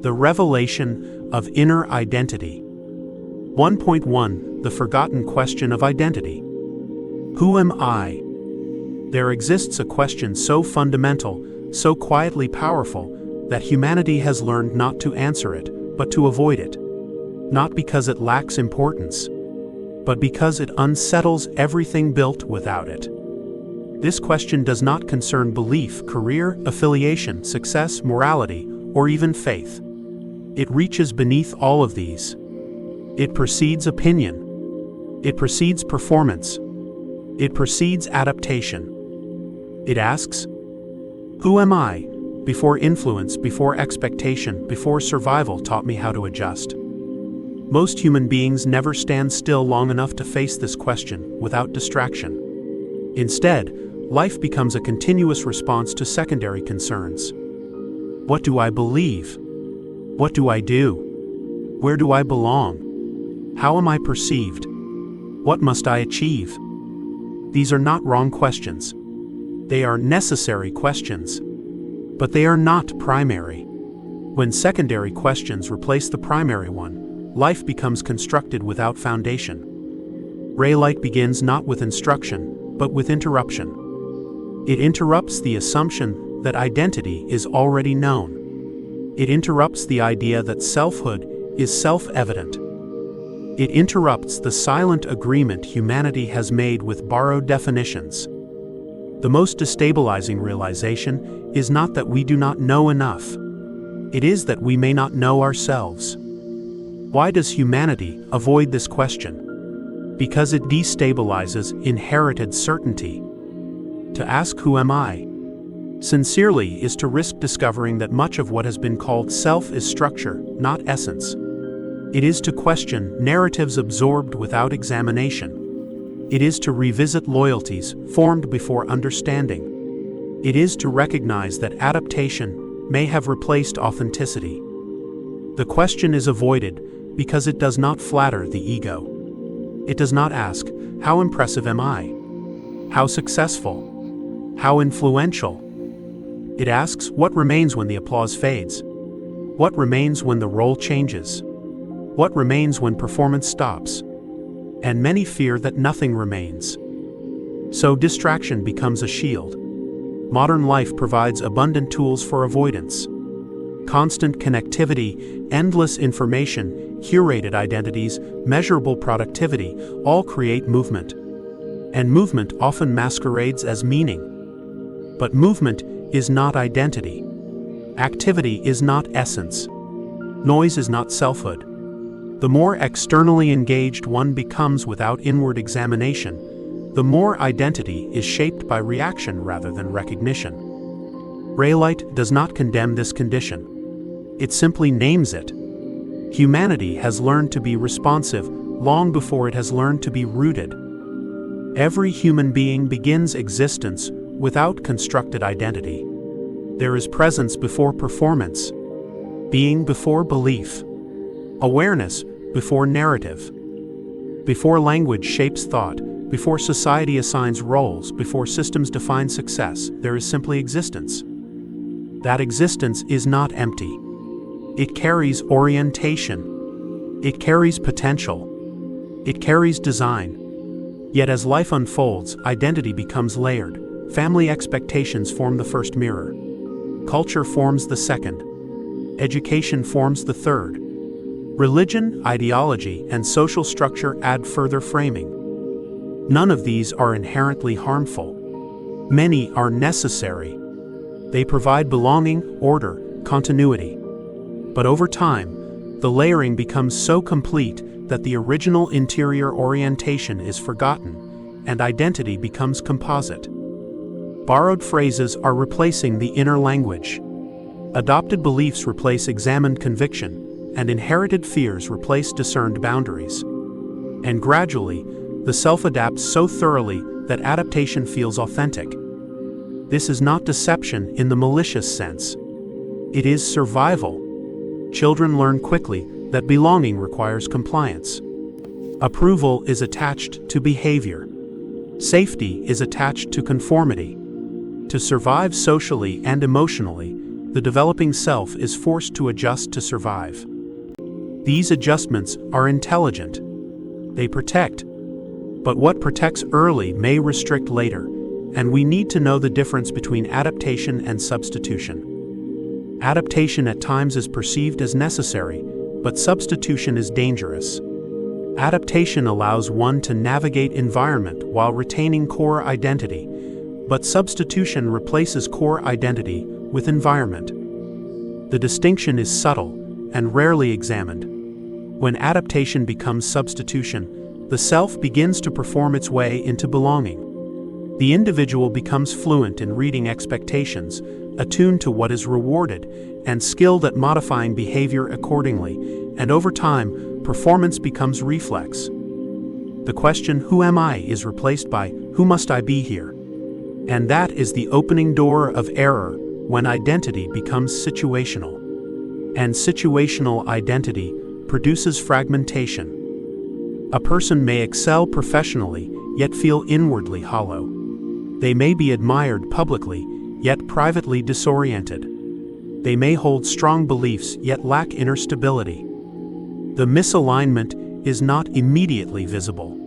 The revelation of inner identity. 1.1 The forgotten question of identity. Who am I? There exists a question so fundamental, so quietly powerful, that humanity has learned not to answer it, but to avoid it. Not because it lacks importance, but because it unsettles everything built without it. This question does not concern belief, career, affiliation, success, morality, or even faith. It reaches beneath all of these. It precedes opinion. It precedes performance. It precedes adaptation. It asks, who am I? Before influence, before expectation, before survival taught me how to adjust. Most human beings never stand still long enough to face this question without distraction. Instead, life becomes a continuous response to secondary concerns. What do I believe? What do I do? Where do I belong? How am I perceived? What must I achieve? These are not wrong questions. They are necessary questions. But they are not primary. When secondary questions replace the primary one, life becomes constructed without foundation. RAELITE begins not with instruction, but with interruption. It interrupts the assumption that identity is already known. It interrupts the idea that selfhood is self-evident. It interrupts the silent agreement humanity has made with borrowed definitions. The most destabilizing realization is not that we do not know enough. It is that we may not know ourselves. Why does humanity avoid this question? Because it destabilizes inherited certainty. To ask who am I? Sincerely is to risk discovering that much of what has been called self is structure, not essence. It is to question narratives absorbed without examination. It is to revisit loyalties formed before understanding. It is to recognize that adaptation may have replaced authenticity. The question is avoided because it does not flatter the ego. It does not ask, how impressive am I? How successful? How influential? It asks, what remains when the applause fades? What remains when the role changes? What remains when performance stops? And many fear that nothing remains. So distraction becomes a shield. Modern life provides abundant tools for avoidance. Constant connectivity, endless information, curated identities, measurable productivity, all create movement. And movement often masquerades as meaning. But movement is not identity. Activity is not essence. Noise is not selfhood. The more externally engaged one becomes without inward examination, the more identity is shaped by reaction rather than recognition. RAELITE does not condemn this condition. It simply names it. Humanity has learned to be responsive long before it has learned to be rooted. Every human being begins existence without constructed identity. There is presence before performance, being before belief, awareness before narrative. Before language shapes thought, before society assigns roles, before systems define success, there is simply existence. That existence is not empty. It carries orientation. It carries potential. It carries design. Yet as life unfolds, identity becomes layered. Family expectations form the first mirror. Culture forms the second. Education forms the third. Religion, ideology, and social structure add further framing. None of these are inherently harmful. Many are necessary. They provide belonging, order, continuity. But over time, the layering becomes so complete that the original interior orientation is forgotten, and identity becomes composite. Borrowed phrases are replacing the inner language. Adopted beliefs replace examined conviction, and inherited fears replace discerned boundaries. And gradually, the self adapts so thoroughly that adaptation feels authentic. This is not deception in the malicious sense. It is survival. Children learn quickly that belonging requires compliance. Approval is attached to behavior. Safety is attached to conformity. To survive socially and emotionally, the developing self is forced to adjust to survive. These adjustments are intelligent. They protect. But what protects early may restrict later, and we need to know the difference between adaptation and substitution. Adaptation at times is perceived as necessary, but substitution is dangerous. Adaptation allows one to navigate environment while retaining core identity, but substitution replaces core identity with environment. The distinction is subtle and rarely examined. When adaptation becomes substitution, the self begins to perform its way into belonging. The individual becomes fluent in reading expectations, attuned to what is rewarded, and skilled at modifying behavior accordingly, and over time, performance becomes reflex. The question, "Who am I?" is replaced by, "Who must I be here?" And that is the opening door of error when identity becomes situational. And situational identity produces fragmentation. A person may excel professionally, yet feel inwardly hollow. They may be admired publicly, yet privately disoriented. They may hold strong beliefs, yet lack inner stability. The misalignment is not immediately visible.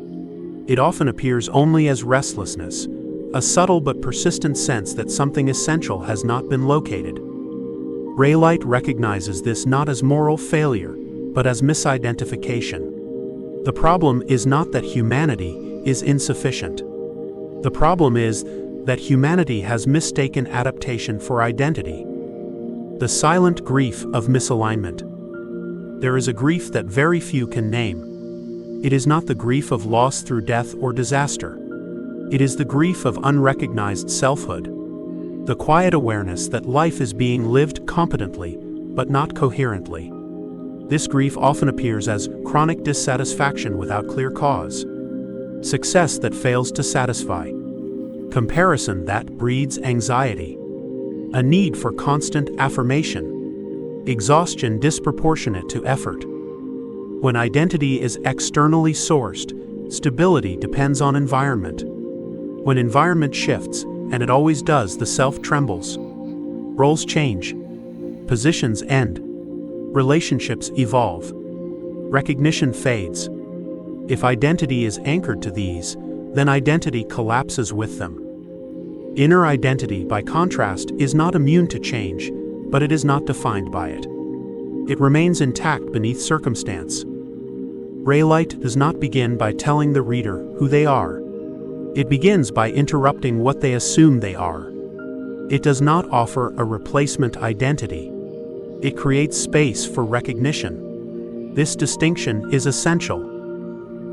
It often appears only as restlessness, a subtle but persistent sense that something essential has not been located. RAELITE recognizes this not as moral failure, but as misidentification. The problem is not that humanity is insufficient. The problem is that humanity has mistaken adaptation for identity. The silent grief of misalignment. There is a grief that very few can name. It is not the grief of loss through death or disaster. It is the grief of unrecognized selfhood. The quiet awareness that life is being lived competently, but not coherently. This grief often appears as chronic dissatisfaction without clear cause, success that fails to satisfy, comparison that breeds anxiety, a need for constant affirmation, exhaustion disproportionate to effort. When identity is externally sourced, stability depends on environment. When environment shifts, and it always does, the self trembles. Roles change. Positions end. Relationships evolve. Recognition fades. If identity is anchored to these, then identity collapses with them. Inner identity, by contrast, is not immune to change, but it is not defined by it. It remains intact beneath circumstance. RAELITE does not begin by telling the reader who they are. It begins by interrupting what they assume they are. It does not offer a replacement identity. It creates space for recognition. This distinction is essential.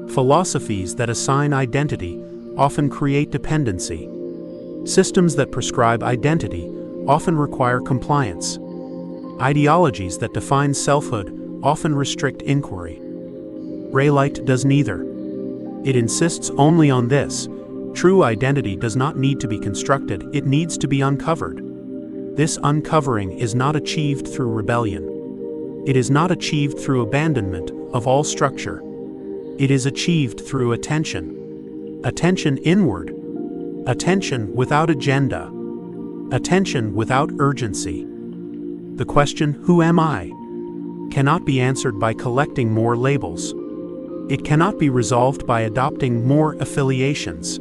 Philosophies that assign identity often create dependency. Systems that prescribe identity often require compliance. Ideologies that define selfhood often restrict inquiry. RAELITE does neither. It insists only on this: true identity does not need to be constructed, it needs to be uncovered. This uncovering is not achieved through rebellion. It is not achieved through abandonment of all structure. It is achieved through attention. Attention inward. Attention without agenda. Attention without urgency. The question, "Who am I?" cannot be answered by collecting more labels. It cannot be resolved by adopting more affiliations.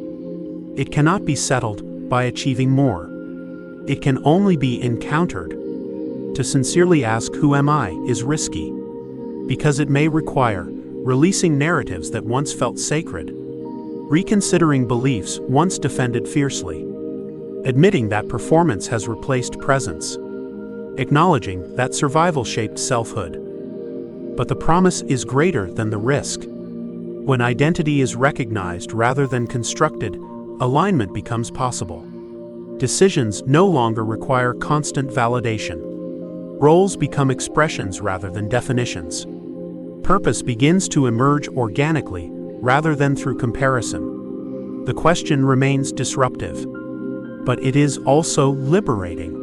It cannot be settled by achieving more. It can only be encountered. To sincerely ask "Who am I?" is risky, because it may require releasing narratives that once felt sacred, reconsidering beliefs once defended fiercely, admitting that performance has replaced presence, acknowledging that survival shaped selfhood. But the promise is greater than the risk. When identity is recognized rather than constructed, alignment becomes possible. Decisions no longer require constant validation. Roles become expressions rather than definitions. Purpose begins to emerge organically rather than through comparison. The question remains disruptive, but it is also liberating.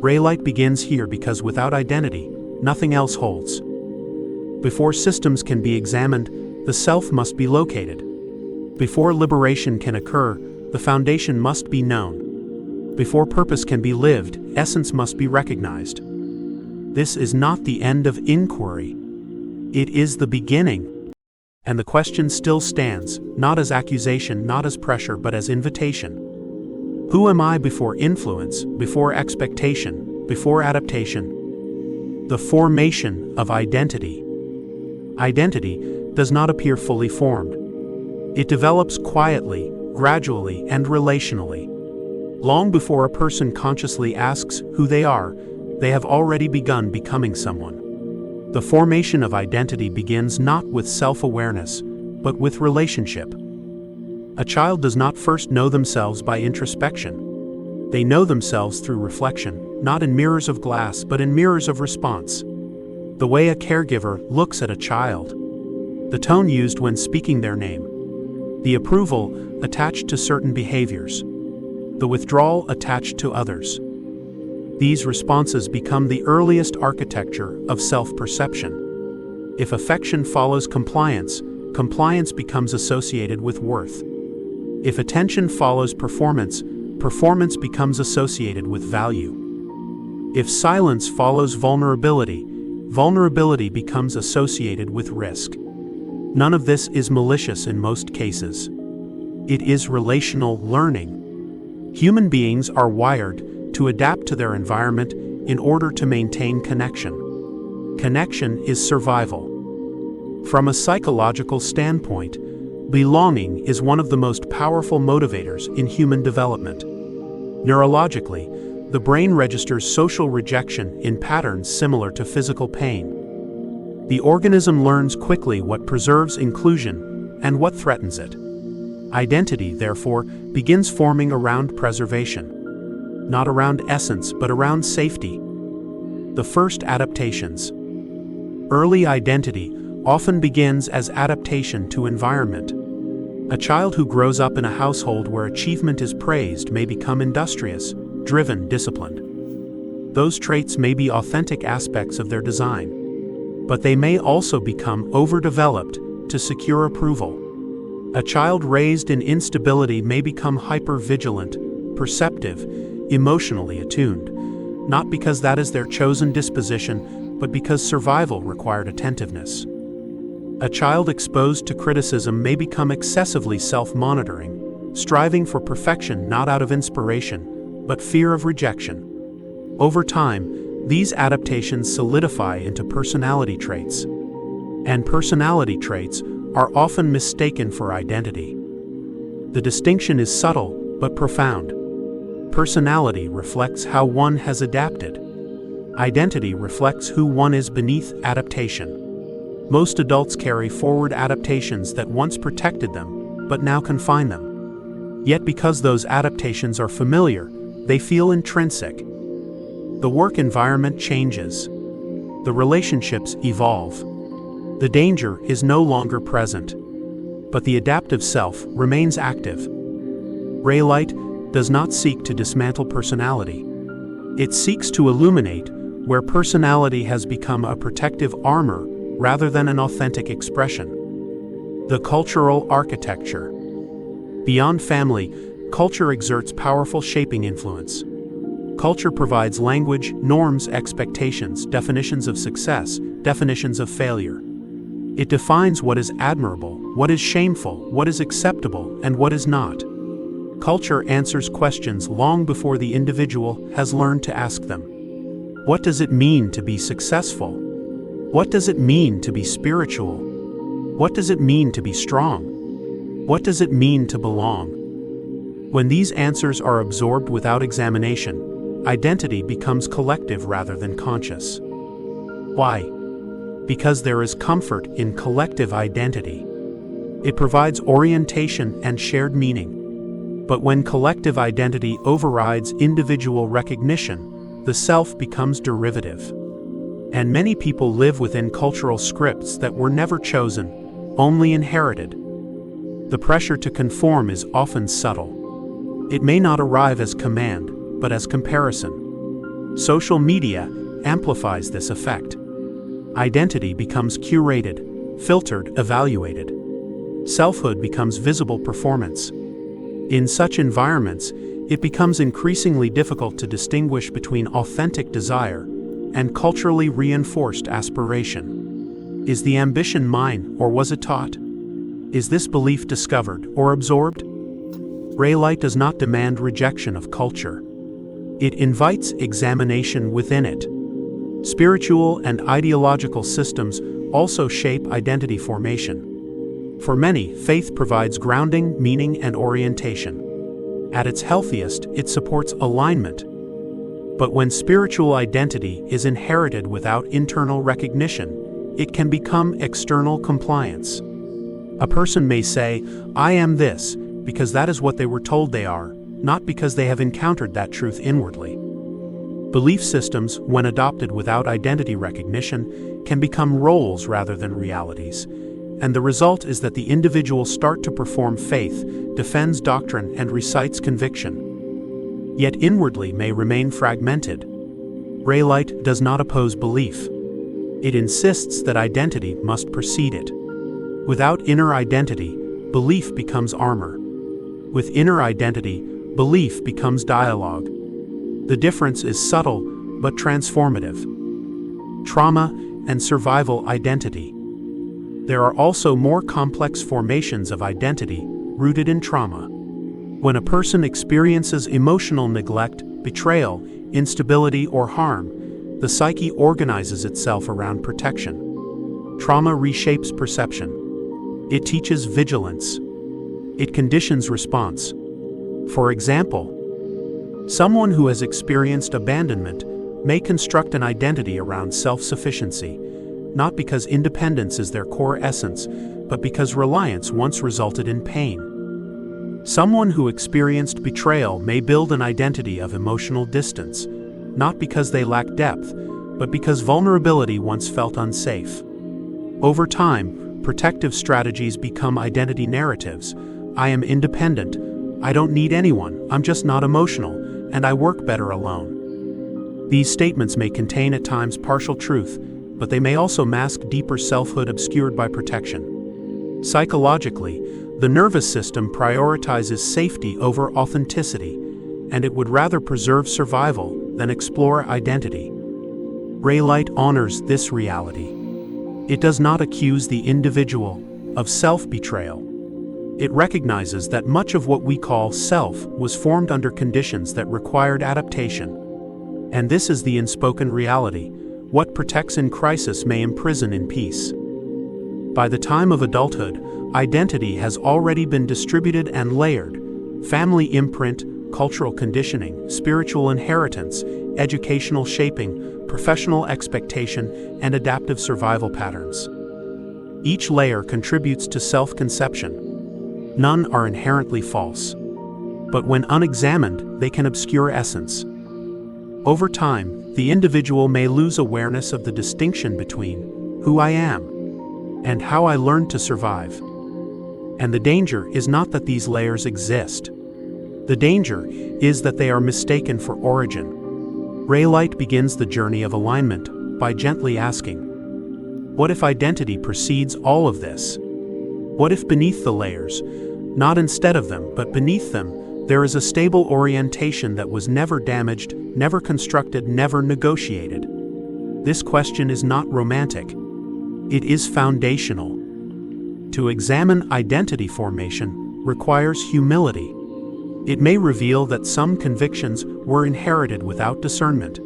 RAELITE begins here because without identity, nothing else holds. Before systems can be examined, the self must be located. Before liberation can occur, the foundation must be known. Before purpose can be lived, essence must be recognized. This is not the end of inquiry. It is the beginning. And the question still stands, not as accusation, not as pressure, but as invitation. Who am I before influence, before expectation, before adaptation? The formation of identity. Identity does not appear fully formed. It develops quietly, gradually, and relationally. Long before a person consciously asks who they are, they have already begun becoming someone. The formation of identity begins not with self-awareness, but with relationship. A child does not first know themselves by introspection. They know themselves through reflection, not in mirrors of glass, but in mirrors of response. The way a caregiver looks at a child, the tone used when speaking their name, the approval attached to certain behaviors, the withdrawal attached to others. These responses become the earliest architecture of self-perception. If affection follows compliance, compliance becomes associated with worth. If attention follows performance, performance becomes associated with value. If silence follows vulnerability, vulnerability becomes associated with risk. None of this is malicious in most cases. It is relational learning. Human beings are wired to adapt to their environment in order to maintain connection. Connection is survival. From a psychological standpoint, belonging is one of the most powerful motivators in human development. Neurologically, the brain registers social rejection in patterns similar to physical pain. The organism learns quickly what preserves inclusion and what threatens it. Identity, therefore, begins forming around preservation. Not around essence, but around safety. The first adaptations. Early identity often begins as adaptation to environment. A child who grows up in a household where achievement is praised may become industrious, driven, disciplined. Those traits may be authentic aspects of their design, but they may also become overdeveloped to secure approval. A child raised in instability may become hyper-vigilant, perceptive, emotionally attuned, not because that is their chosen disposition, but because survival required attentiveness. A child exposed to criticism may become excessively self-monitoring, striving for perfection not out of inspiration, but fear of rejection. Over time, these adaptations solidify into personality traits. And personality traits are often mistaken for identity. The distinction is subtle but profound. Personality reflects how one has adapted. Identity reflects who one is beneath adaptation. Most adults carry forward adaptations that once protected them, but now confine them. Yet because those adaptations are familiar, they feel intrinsic. The work environment changes. The relationships evolve. The danger is no longer present, but the adaptive self remains active. RAELITE does not seek to dismantle personality. It seeks to illuminate where personality has become a protective armor rather than an authentic expression. The cultural architecture. Beyond family, culture exerts powerful shaping influence. Culture provides language, norms, expectations, definitions of success, definitions of failure. It defines what is admirable, what is shameful, what is acceptable, and what is not. Culture answers questions long before the individual has learned to ask them. What does it mean to be successful? What does it mean to be spiritual? What does it mean to be strong? What does it mean to belong? When these answers are absorbed without examination, identity becomes collective rather than conscious. Why? Because there is comfort in collective identity. It provides orientation and shared meaning. But when collective identity overrides individual recognition, the self becomes derivative. And many people live within cultural scripts that were never chosen, only inherited. The pressure to conform is often subtle. It may not arrive as command, but as comparison. Social media amplifies this effect. Identity becomes curated, filtered, evaluated. Selfhood becomes visible performance. In such environments, it becomes increasingly difficult to distinguish between authentic desire and culturally reinforced aspiration. Is the ambition mine, or was it taught? Is this belief discovered or absorbed? RAELITE does not demand rejection of culture. It invites examination within it. Spiritual and ideological systems also shape identity formation. For many, faith provides grounding, meaning, and orientation. At its healthiest, it supports alignment. But when spiritual identity is inherited without internal recognition, it can become external compliance. A person may say, "I am this," because that is what they were told they are, not because they have encountered that truth inwardly. Belief systems, when adopted without identity recognition, can become roles rather than realities, and the result is that the individual starts to perform faith, defends doctrine, and recites conviction, yet inwardly may remain fragmented. RAELITE does not oppose belief. It insists that identity must precede it. Without inner identity, belief becomes armor. With inner identity, belief becomes dialogue. The difference is subtle but transformative. Trauma and survival identity. There are also more complex formations of identity rooted in trauma. When a person experiences emotional neglect, betrayal, instability, or harm, the psyche organizes itself around protection. Trauma reshapes perception. It teaches vigilance. It conditions response. For example, someone who has experienced abandonment may construct an identity around self-sufficiency, not because independence is their core essence, but because reliance once resulted in pain. Someone who experienced betrayal may build an identity of emotional distance, not because they lack depth, but because vulnerability once felt unsafe. Over time, protective strategies become identity narratives. I am independent. I don't need anyone. I'm just not emotional, and I work better alone. These statements may contain at times partial truth, but they may also mask deeper selfhood obscured by protection. Psychologically, the nervous system prioritizes safety over authenticity, and it would rather preserve survival than explore identity. RAELITE honors this reality. It does not accuse the individual of self-betrayal. It recognizes that much of what we call self was formed under conditions that required adaptation. And this is the unspoken reality: what protects in crisis may imprison in peace. By the time of adulthood, identity has already been distributed and layered: family imprint, cultural conditioning, spiritual inheritance, educational shaping, professional expectation, and adaptive survival patterns. Each layer contributes to self-conception. None are inherently false, but when unexamined, they can obscure essence. Over time, the individual may lose awareness of the distinction between who I am and how I learned to survive. And the danger is not that these layers exist. The danger is that they are mistaken for origin. RAELITE begins the journey of alignment by gently asking, what if identity precedes all of this? What if beneath the layers, not instead of them, but beneath them, there is a stable orientation that was never damaged, never constructed, never negotiated? This question is not romantic. It is foundational. To examine identity formation requires humility. It may reveal that some convictions were inherited without discernment.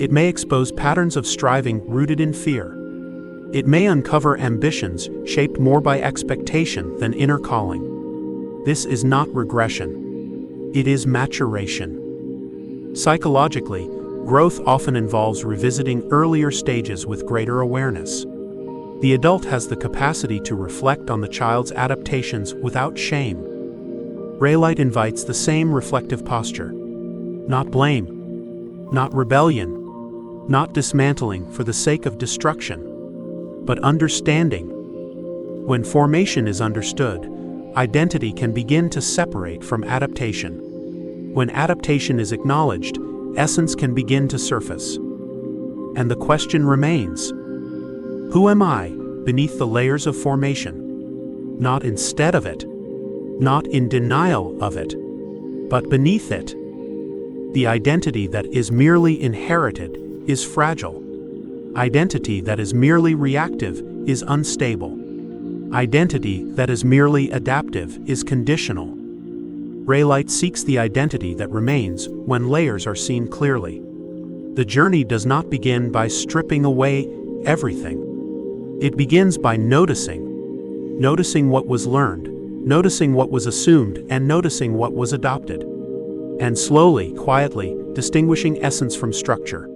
It may expose patterns of striving rooted in fear. It may uncover ambitions shaped more by expectation than inner calling. This is not regression. It is maturation. Psychologically, growth often involves revisiting earlier stages with greater awareness. The adult has the capacity to reflect on the child's adaptations without shame. RAELITE invites the same reflective posture. Not blame, not rebellion, not dismantling for the sake of destruction, but understanding. When formation is understood, identity can begin to separate from adaptation. When adaptation is acknowledged, essence can begin to surface. And the question remains: who am I beneath the layers of formation? Not instead of it, not in denial of it, But beneath it, the identity that is merely inherited is fragile. Identity that is merely reactive is unstable. Identity that is merely adaptive is conditional. RAELITE seeks the identity that remains when layers are seen clearly. The journey does not begin by stripping away everything. It begins by noticing what was learned, noticing what was assumed, and noticing what was adopted. And slowly, quietly, distinguishing essence from structure.